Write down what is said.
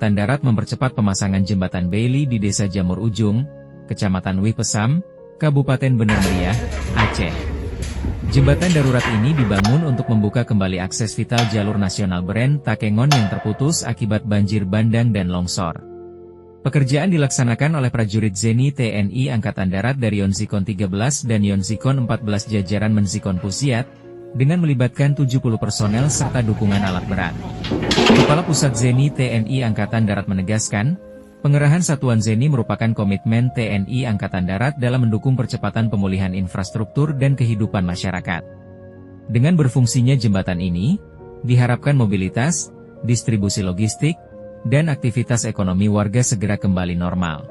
Angkatan Darat mempercepat pemasangan jembatan Bailey di Desa Jamur Ujung, Kecamatan Wipesam, Kabupaten Bener Meriah, Aceh. Jembatan darurat ini dibangun untuk membuka kembali akses vital jalur nasional Beren Takengon yang terputus akibat banjir bandang dan longsor. Pekerjaan dilaksanakan oleh prajurit Zeni TNI Angkatan Darat dari Yonzikon 13 dan Yonzikon 14 jajaran Menzikon Pusiat, dengan melibatkan 70 personel serta dukungan alat berat. Kepala Pusat Zeni TNI Angkatan Darat menegaskan, pengerahan Satuan Zeni merupakan komitmen TNI Angkatan Darat dalam mendukung percepatan pemulihan infrastruktur dan kehidupan masyarakat. Dengan berfungsinya jembatan ini, diharapkan mobilitas, distribusi logistik, dan aktivitas ekonomi warga segera kembali normal.